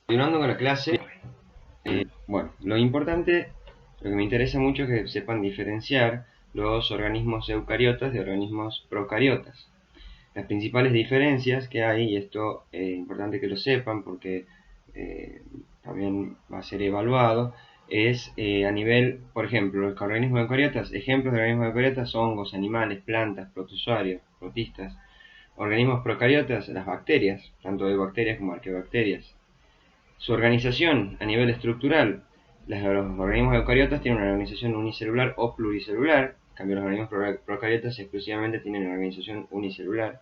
Continuando con la clase, bueno, lo que me interesa mucho es que sepan diferenciar los organismos eucariotas de organismos procariotas. Las principales diferencias que hay, y esto es importante que lo sepan porque también va a ser evaluado, es a nivel, por ejemplo, los organismos eucariotas, ejemplos de organismos eucariotas son hongos, animales, plantas, protozoarios, protistas. Organismos procariotas, las bacterias, tanto eubacterias como arqueobacterias. Su organización a nivel estructural, los organismos eucariotas tienen una organización unicelular o pluricelular, en cambio los organismos procariotas exclusivamente tienen una organización unicelular.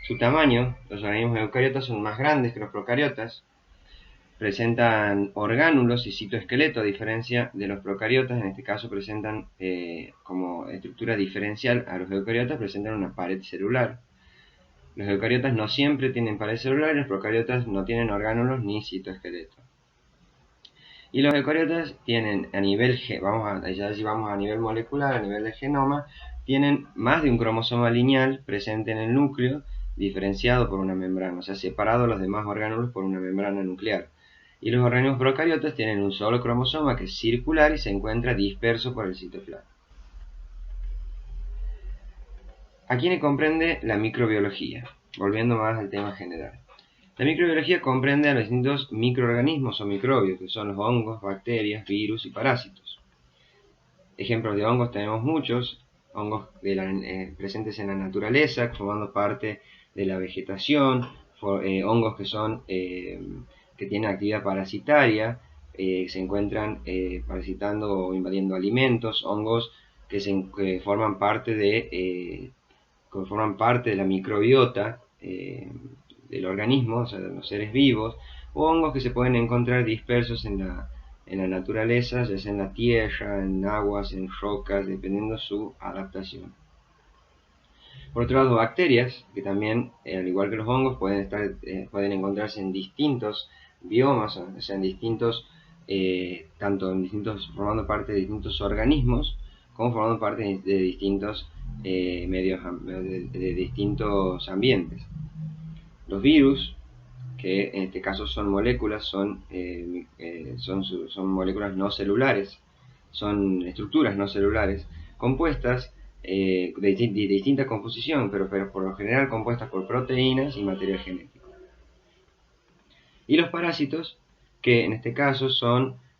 Su tamaño, los organismos eucariotas son más grandes que los procariotas, presentan orgánulos y citoesqueleto a diferencia de los procariotas, en este caso presentan como estructura diferencial a los eucariotas, presentan una pared celular. Los eucariotas no siempre tienen pared celular y los procariotas no tienen orgánulos ni citoesqueleto. Y los eucariotas tienen a nivel, ya si vamos a nivel molecular, a nivel de genoma, tienen más de un cromosoma lineal presente en el núcleo, diferenciado por una membrana, o sea, separado de los demás orgánulos por una membrana nuclear. Y los organismos procariotas tienen un solo cromosoma que es circular y se encuentra disperso por el citoplasma. ¿A quién comprende la microbiología? Volviendo más al tema general. La microbiología comprende a los distintos microorganismos o microbios, que son los hongos, bacterias, virus y parásitos. Ejemplos de hongos tenemos muchos, hongos presentes en la naturaleza, formando parte de la vegetación, hongos que tienen actividad parasitaria, se encuentran parasitando o invadiendo alimentos, hongos que forman parte de la microbiota del organismo, o sea, de los seres vivos, o hongos que se pueden encontrar dispersos en la naturaleza, ya sea en la tierra, en aguas, en rocas, dependiendo de su adaptación. Por otro lado, bacterias, que también, al igual que los hongos, pueden encontrarse en distintos biomas, o sea, formando parte de distintos organismos, como formando parte de distintos de distintos ambientes. Los virus, que en este caso son moléculas, son moléculas no celulares, son estructuras no celulares, compuestas de distinta composición, pero por lo general compuestas por proteínas y material genético. Y los parásitos, que en este caso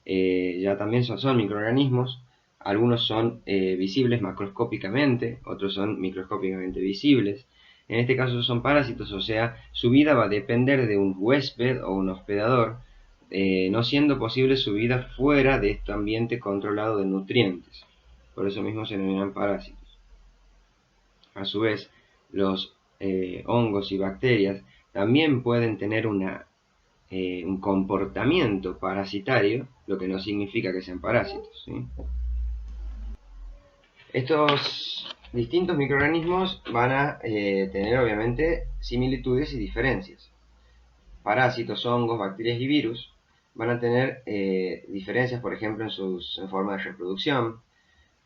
ya también son microorganismos, algunos son visibles macroscópicamente, otros son microscópicamente visibles. En este caso son parásitos, o sea, su vida va a depender de un huésped o un hospedador, no siendo posible su vida fuera de este ambiente controlado de nutrientes. Por eso mismo se denominan parásitos. A su vez, los hongos y bacterias también pueden tener un comportamiento parasitario, lo que no significa que sean parásitos, ¿sí? Estos distintos microorganismos van a tener obviamente similitudes y diferencias. Parásitos, hongos, bacterias y virus van a tener diferencias, por ejemplo, en forma de reproducción.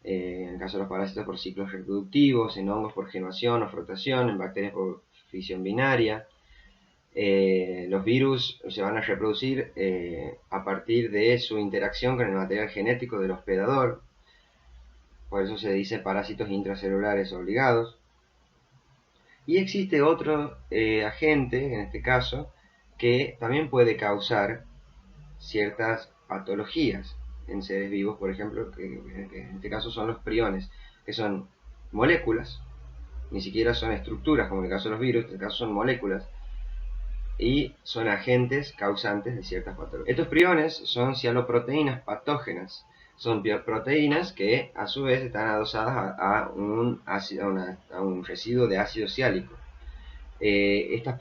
En el caso de los parásitos por ciclos reproductivos, en hongos por genación o flotación, en bacterias por fisión binaria. Los virus se van a reproducir a partir de su interacción con el material genético del hospedador. Por eso se dice parásitos intracelulares obligados. Y existe otro agente, en este caso, que también puede causar ciertas patologías en seres vivos, por ejemplo, que en este caso son los priones, que son moléculas, ni siquiera son estructuras, como en el caso de los virus, en este caso son moléculas, y son agentes causantes de ciertas patologías. Estos priones son cialoproteínas patógenas, son proteínas que a su vez están adosadas a un residuo de ácido ciálico. Estas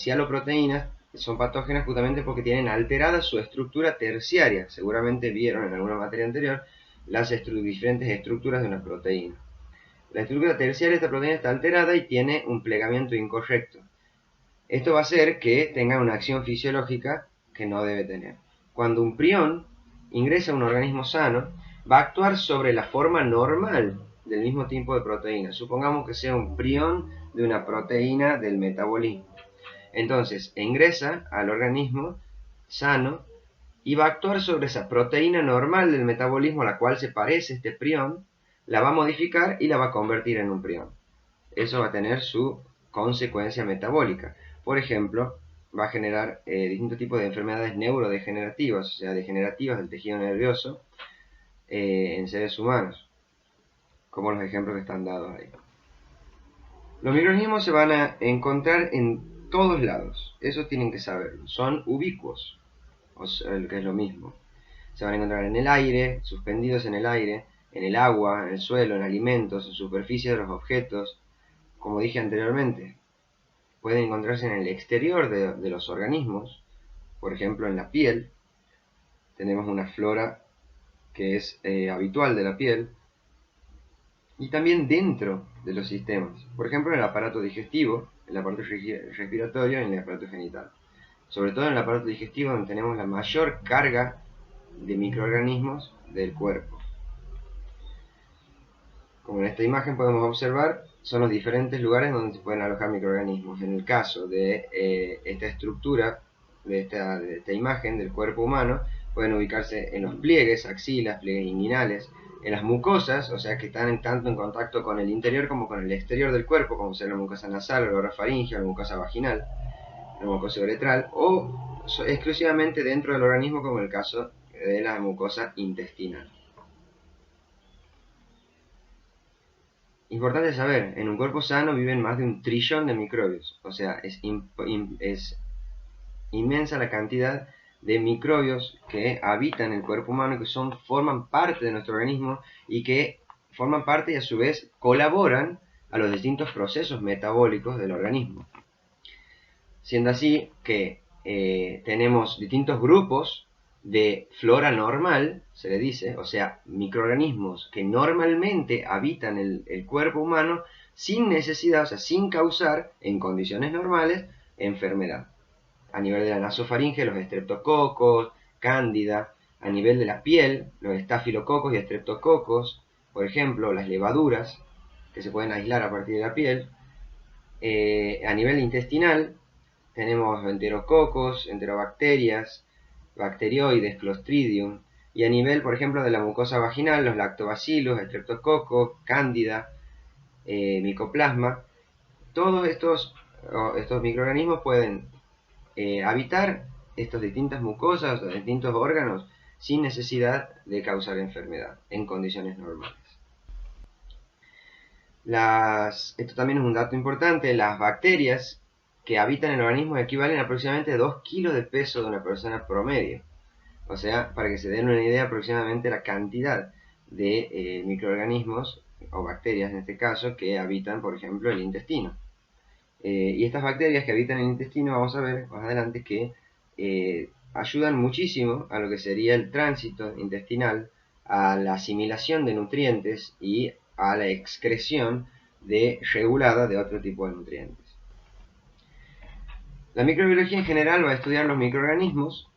cialoproteínas, son patógenas justamente porque tienen alterada su estructura terciaria. Seguramente vieron en alguna materia anterior las diferentes estructuras de una proteína. La estructura terciaria de esta proteína está alterada y tiene un plegamiento incorrecto. Esto va a hacer que tenga una acción fisiológica que no debe tener. Cuando un prión ingresa a un organismo sano, va a actuar sobre la forma normal del mismo tipo de proteína. Supongamos que sea un prión de una proteína del metabolismo. Entonces ingresa al organismo sano y va a actuar sobre esa proteína normal del metabolismo a la cual se parece este prión, la va a modificar y la va a convertir en un prión. Eso va a tener su consecuencia metabólica. Por ejemplo, va a generar distintos tipos de enfermedades neurodegenerativas, o sea, degenerativas del tejido nervioso en seres humanos, como los ejemplos que están dados ahí. Los microorganismos se van a encontrar en todos lados, eso tienen que saberlo, son ubicuos, o sea, que es lo mismo. Se van a encontrar en el aire, suspendidos en el aire, en el agua, en el suelo, en alimentos, en superficie de los objetos. Como dije anteriormente, pueden encontrarse en el exterior de los organismos, por ejemplo en la piel. Tenemos una flora que es habitual de la piel, y también dentro de los sistemas, por ejemplo en el aparato digestivo, el aparato respiratorio y en el aparato genital. Sobre todo en el aparato digestivo, donde tenemos la mayor carga de microorganismos del cuerpo. Como en esta imagen podemos observar, son los diferentes lugares donde se pueden alojar microorganismos. En el caso de esta estructura, de esta imagen del cuerpo humano, pueden ubicarse en los pliegues, axilas, pliegues inguinales, en las mucosas, o sea que están tanto en contacto con el interior como con el exterior del cuerpo, como ser la mucosa nasal, la orofaringe, la mucosa vaginal, la mucosa uretral, o exclusivamente dentro del organismo, como el caso de la mucosa intestinal. Importante saber, en un cuerpo sano viven más de 1 trillón de microbios, o sea, es inmensa la cantidad de microbios que habitan el cuerpo humano, que forman parte de nuestro organismo y que forman parte y a su vez colaboran a los distintos procesos metabólicos del organismo. Siendo así que tenemos distintos grupos de flora normal, se le dice, o sea, microorganismos que normalmente habitan el cuerpo humano sin necesidad, o sea, sin causar, en condiciones normales, enfermedad. A nivel de la nasofaringe, los estreptococos, cándida; a nivel de la piel, los estafilococos y estreptococos, por ejemplo, las levaduras, que se pueden aislar a partir de la piel. A nivel intestinal, tenemos enterococos, enterobacterias, bacterioides, clostridium, y a nivel, por ejemplo, de la mucosa vaginal, los lactobacillus, estreptococos, cándida, micoplasma. Todos estos microorganismos pueden habitar estas distintas mucosas o distintos órganos sin necesidad de causar enfermedad en condiciones normales. Esto también es un dato importante: las bacterias que habitan el organismo equivalen a aproximadamente 2 kilos de peso de una persona promedio. O sea, para que se den una idea aproximadamente la cantidad de microorganismos, o bacterias en este caso, que habitan, por ejemplo, el intestino. Y estas bacterias que habitan el intestino, vamos a ver más adelante que ayudan muchísimo a lo que sería el tránsito intestinal, a la asimilación de nutrientes y a la excreción regulada de otro tipo de nutrientes. La microbiología en general va a estudiar los microorganismos,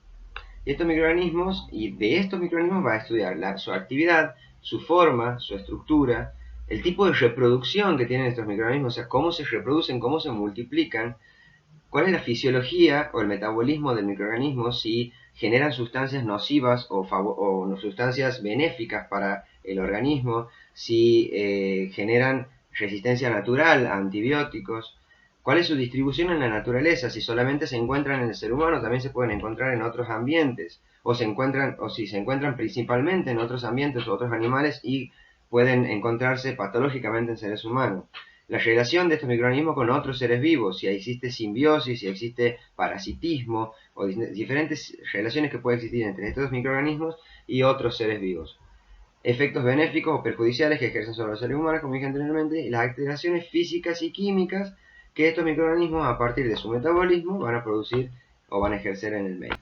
y de estos microorganismos va a estudiar su actividad, su forma, su estructura, el tipo de reproducción que tienen estos microorganismos, o sea, cómo se reproducen, cómo se multiplican, cuál es la fisiología o el metabolismo del microorganismo, si generan sustancias nocivas o sustancias benéficas para el organismo, si generan resistencia natural a antibióticos, cuál es su distribución en la naturaleza, si solamente se encuentran en el ser humano, también se pueden encontrar en otros ambientes, o si se encuentran principalmente en otros ambientes o otros animales y pueden encontrarse patológicamente en seres humanos. La relación de estos microorganismos con otros seres vivos, si existe simbiosis, si existe parasitismo, o diferentes relaciones que pueden existir entre estos microorganismos y otros seres vivos. Efectos benéficos o perjudiciales que ejercen sobre los seres humanos, como dije anteriormente, y las alteraciones físicas y químicas que estos microorganismos, a partir de su metabolismo, van a producir o van a ejercer en el medio.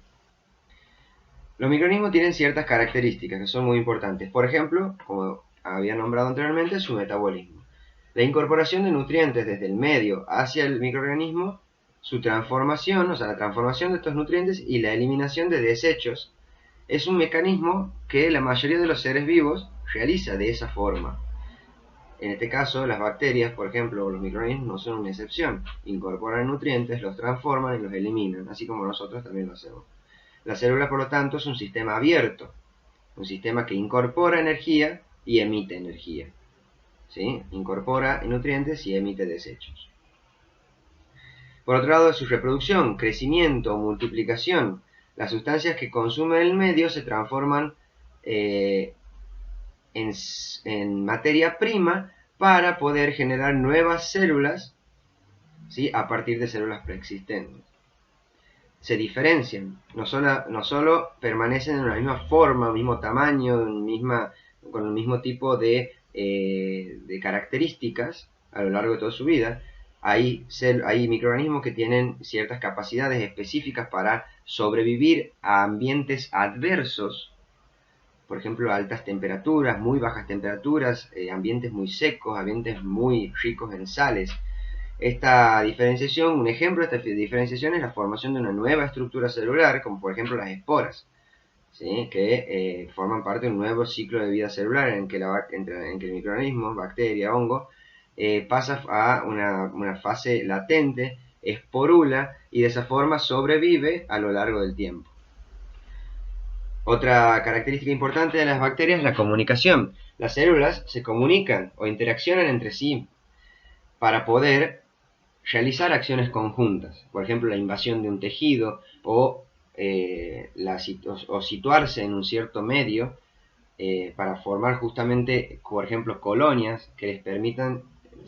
Los microorganismos tienen ciertas características que son muy importantes. Por ejemplo, como había nombrado anteriormente, su metabolismo. La incorporación de nutrientes desde el medio hacia el microorganismo, su transformación, o sea, la transformación de estos nutrientes y la eliminación de desechos, es un mecanismo que la mayoría de los seres vivos realiza de esa forma. en este caso, las bacterias, por ejemplo, o los microorganismos no son una excepción. Incorporan nutrientes, los transforman y los eliminan, así como nosotros también lo hacemos. La célula, por lo tanto, es un sistema abierto, un sistema que incorpora energía y emite energía. ¿Sí? Incorpora nutrientes y emite desechos. Por otro lado, su reproducción, crecimiento, multiplicación, las sustancias que consume el medio se transforman en materia prima para poder generar nuevas células, ¿sí? A partir de células preexistentes. Se diferencian, no solo permanecen en la misma forma, mismo tamaño, con el mismo tipo de características a lo largo de toda su vida. Hay microorganismos que tienen ciertas capacidades específicas para sobrevivir a ambientes adversos, por ejemplo, altas temperaturas, muy bajas temperaturas, ambientes muy secos, ambientes muy ricos en sales. Esta diferenciación, un ejemplo de esta diferenciación es la formación de una nueva estructura celular, como por ejemplo las esporas, ¿sí? Que forman parte de un nuevo ciclo de vida celular en que el microorganismo, bacteria, hongo, pasa a una fase latente, esporula, y de esa forma sobrevive a lo largo del tiempo. Otra característica importante de las bacterias es la comunicación. Las células se comunican o interaccionan entre sí para poder realizar acciones conjuntas, por ejemplo la invasión de un tejido o situarse en un cierto medio para formar justamente, por ejemplo, colonias que les permitan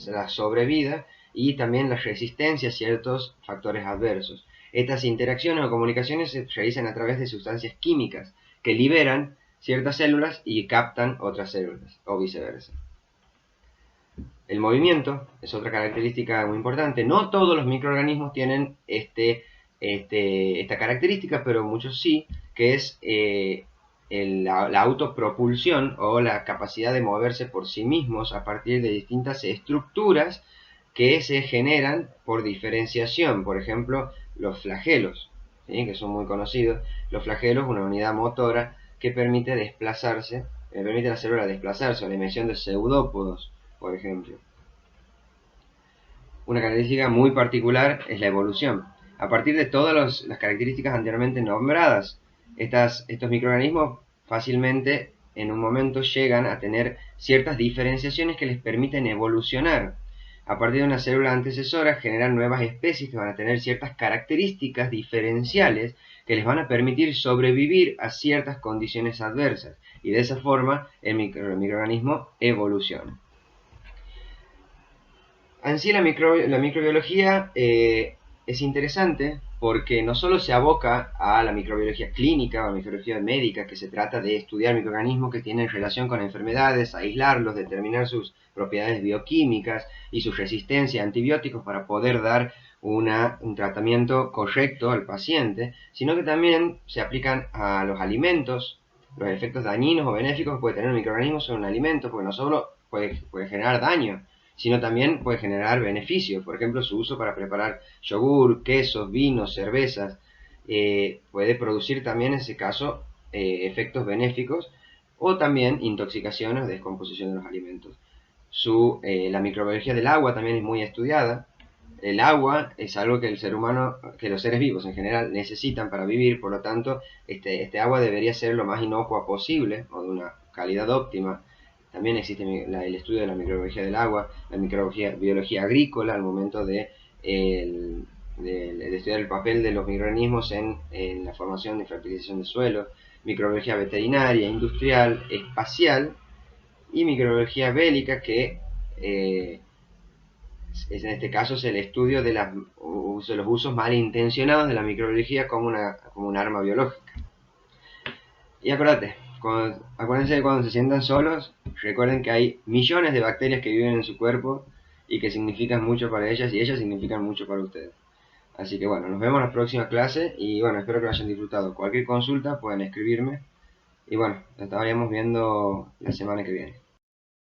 la sobrevida y también la resistencia a ciertos factores adversos. Estas interacciones o comunicaciones se realizan a través de sustancias químicas que liberan ciertas células y captan otras células, o viceversa. El movimiento es otra característica muy importante. No todos los microorganismos tienen esta característica, pero muchos sí, que es la autopropulsión o la capacidad de moverse por sí mismos a partir de distintas estructuras que se generan por diferenciación. Por ejemplo, los flagelos, ¿sí? Que son muy conocidos. Los flagelos, una unidad motora que permite desplazarse, permite a la célula desplazarse, o la emisión de pseudópodos, por ejemplo. Una característica muy particular es la evolución. A partir de todas las características anteriormente nombradas, estos microorganismos fácilmente en un momento llegan a tener ciertas diferenciaciones que les permiten evolucionar. A partir de una célula antecesora generan nuevas especies que van a tener ciertas características diferenciales que les van a permitir sobrevivir a ciertas condiciones adversas. Y de esa forma el microorganismo evoluciona. En sí la microbiología es interesante porque no solo se aboca a la microbiología clínica o la microbiología médica, que se trata de estudiar microorganismos que tienen relación con enfermedades, aislarlos, determinar sus propiedades bioquímicas y su resistencia a antibióticos para poder dar un tratamiento correcto al paciente, sino que también se aplican a los alimentos, los efectos dañinos o benéficos que puede tener un microorganismo sobre un alimento, porque no solo puede generar daño, sino también puede generar beneficios. Por ejemplo, su uso para preparar yogur, quesos, vinos, cervezas, puede producir también en ese caso efectos benéficos o también intoxicaciones o descomposición de los alimentos. La microbiología del agua también es muy estudiada. El agua es algo que el ser humano, que los seres vivos en general necesitan para vivir, por lo tanto, este agua debería ser lo más inocua posible o de una calidad óptima. También existe el estudio de la microbiología del agua, la microbiología agrícola al momento de estudiar el papel de los microorganismos en la formación y fertilización del suelo, microbiología veterinaria, industrial, espacial y microbiología bélica, que en este caso es el estudio de los usos malintencionados de la microbiología como un arma biológica. Y acuérdense que cuando se sientan solos, recuerden que hay millones de bacterias que viven en su cuerpo y que significan mucho para ellas y ellas significan mucho para ustedes. Así que bueno, nos vemos en la próxima clase y bueno, espero que lo hayan disfrutado. Cualquier consulta pueden escribirme y bueno, nos estaríamos viendo la semana que viene.